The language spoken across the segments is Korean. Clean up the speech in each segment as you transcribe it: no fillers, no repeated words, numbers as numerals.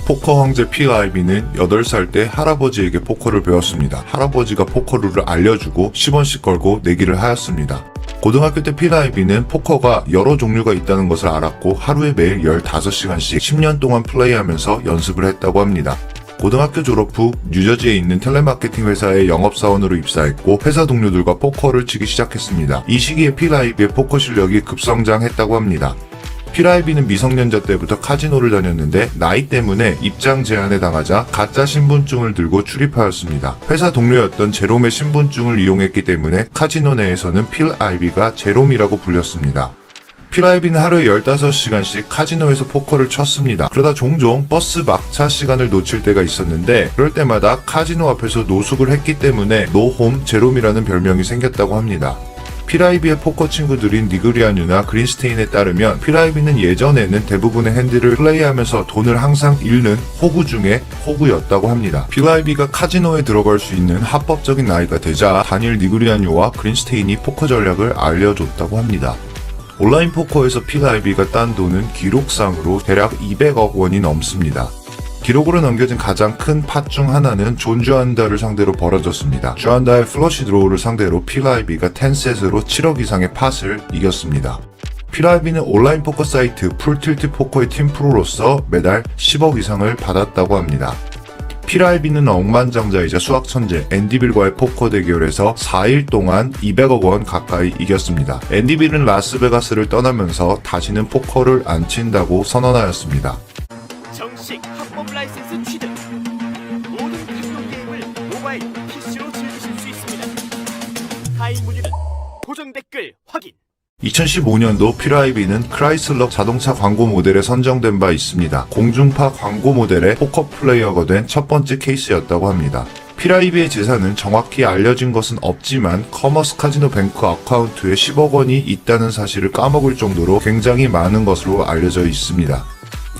포커 황제 필 아이비는 8살 때 할아버지에게 포커를 배웠습니다. 할아버지가 포커룰을 알려주고 10원씩 걸고 내기를 하였습니다. 고등학교 때 필 아이비는 포커가 여러 종류가 있다는 것을 알았고 하루에 매일 15시간씩 10년 동안 플레이하면서 연습을 했다고 합니다. 고등학교 졸업 후 뉴저지에 있는 텔레마케팅 회사의 영업사원으로 입사했고 회사 동료들과 포커를 치기 시작했습니다. 이 시기에 필 아이비의 포커 실력이 급성장했다고 합니다. 필 아이비는 미성년자 때부터 카지노를 다녔는데 나이 때문에 입장 제한에 당하자 가짜 신분증을 들고 출입하였습니다. 회사 동료였던 제롬의 신분증을 이용했기 때문에 카지노 내에서는 필 아이비가 제롬이라고 불렸습니다. 필 아이비는 하루에 15시간씩 카지노에서 포커를 쳤습니다. 그러다 종종 버스 막차 시간을 놓칠 때가 있었는데 그럴 때마다 카지노 앞에서 노숙을 했기 때문에 노홈 제롬이라는 별명이 생겼다고 합니다. 필 아이비의 포커 친구들인 니그리아뉴나 그린스테인에 따르면 필 아이비는 예전에는 대부분의 핸들을 플레이하면서 돈을 항상 잃는 호구 중에 호구였다고 합니다. 필 아이비가 카지노에 들어갈 수 있는 합법적인 나이가 되자 다니엘 니그리아뉴와 그린스테인이 포커 전략을 알려줬다고 합니다. 온라인 포커에서 필 아이비가 딴 돈은 기록상으로 대략 200억 원이 넘습니다. 기록으로 남겨진 가장 큰 팟 중 하나는 존 주안다를 상대로 벌어졌습니다. 주안다의 플러시 드로우를 상대로 필 아이비가 10셋으로 7억 이상의 팟을 이겼습니다. 필 아이비는 온라인 포커 사이트 풀틸트 포커의 팀 프로로서 매달 10억 이상을 받았다고 합니다. 필 아이비는 억만장자이자 수학 천재 앤디빌과의 포커 대결에서 4일 동안 200억 원 가까이 이겼습니다. 앤디빌은 라스베가스를 떠나면서 다시는 포커를 안 친다고 선언하였습니다. 정식 합법 라이센스 취득. 모든 카지노 게임을 모바일, PC로 즐기실 수 있습니다. 하이 문의는 고정 댓글 확인. 2015년도 필 아이비는 크라이슬러 자동차 광고 모델에 선정된 바 있습니다. 공중파 광고 모델의 포커 플레이어가 된 첫 번째 케이스였다고 합니다. 필 아이비의 재산은 정확히 알려진 것은 없지만 커머스 카지노 뱅크 어카운트에 10억 원이 있다는 사실을 까먹을 정도로 굉장히 많은 것으로 알려져 있습니다.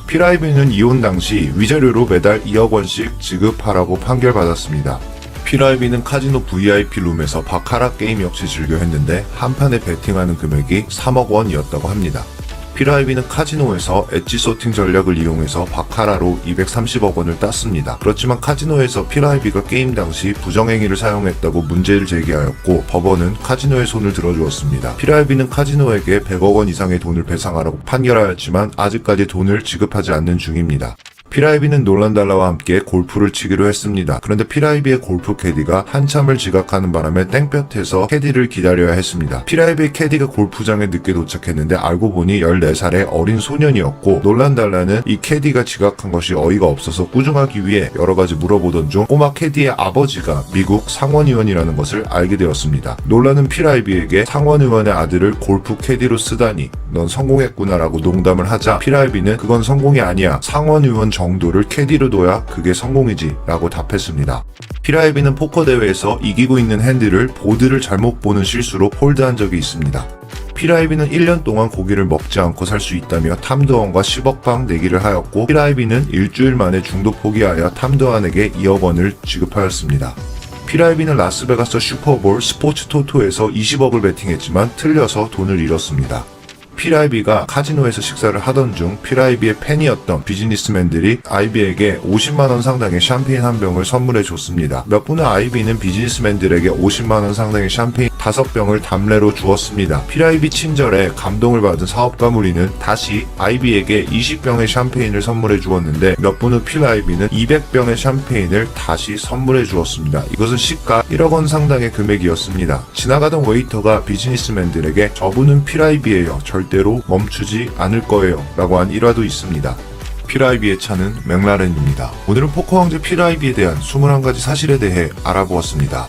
필 아이비는 이혼 당시 위자료로 매달 2억 원씩 지급하라고 판결받았습니다. 필 아이비는 카지노 VIP 룸에서 바카라 게임 역시 즐겨 했는데 한 판에 베팅하는 금액이 3억 원이었다고 합니다. 필 아이비는 카지노에서 엣지 소팅 전략을 이용해서 바카라로 230억 원을 땄습니다. 그렇지만 카지노에서 필 아이비가 게임 당시 부정행위를 사용했다고 문제를 제기하였고 법원은 카지노의 손을 들어주었습니다. 필 아이비는 카지노에게 100억 원 이상의 돈을 배상하라고 판결하였지만 아직까지 돈을 지급하지 않는 중입니다. 필 아이비는 놀란 달러와 함께 골프를 치기로 했습니다. 그런데 필 아이비의 골프 캐디가 한참을 지각하는 바람에 땡볕에서 캐디를 기다려야 했습니다. 필 아이비의 캐디가 골프장에 늦게 도착했는데 알고 보니 14살의 어린 소년이었고 놀란 달러는 이 캐디가 지각한 것이 어이가 없어서 꾸중하기 위해 여러가지 물어보던 중 꼬마 캐디의 아버지가 미국 상원의원이라는 것을 알게 되었습니다. 놀라는 필 아이비에게 상원의원의 아들을 골프 캐디로 쓰다니 넌 성공했구나라고 농담을 하자 필 아이비는 그건 성공이 아니야. 상원의원 정도를 캐디로 둬야 그게 성공이지 라고 답했습니다. 필 아이비는 포커 대회에서 이기고 있는 핸들을 보드를 잘못 보는 실수로 폴드한 적이 있습니다. 필 아이비는 1년 동안 고기를 먹지 않고 살 수 있다며 탐드원과 10억방 내기를 하였고 필 아이비는 일주일 만에 중도 포기하여 탐드원에게 2억 원을 지급하였습니다. 필 아이비는 라스베가스 슈퍼볼 스포츠 토토에서 20억을 베팅했지만 틀려서 돈을 잃었습니다. 필 아이비가 카지노에서 식사를 하던 중 필 아이비의 팬이었던 비즈니스맨들이 아이비에게 50만원 상당의 샴페인 한 병을 선물해 줬습니다. 몇 분은 아이비는 비즈니스맨들에게 50만원 상당의 샴페인 5병을 담례로 주었습니다. 필 아이비 친절에 감동을 받은 사업가 무리는 다시 아이비에게 20병의 샴페인을 선물해 주었는데 몇 분 후 필 아이비는 200병의 샴페인을 다시 선물해 주었습니다. 이것은 시가 1억 원 상당의 금액이었습니다. 지나가던 웨이터가 비즈니스맨들에게 저분은 필 아이비예요. 절대로 멈추지 않을 거예요 라고 한 일화도 있습니다. 필 아이비의 차는 맥라렌입니다. 오늘은 포커 황제 필 아이비에 대한 21가지 사실에 대해 알아보았습니다.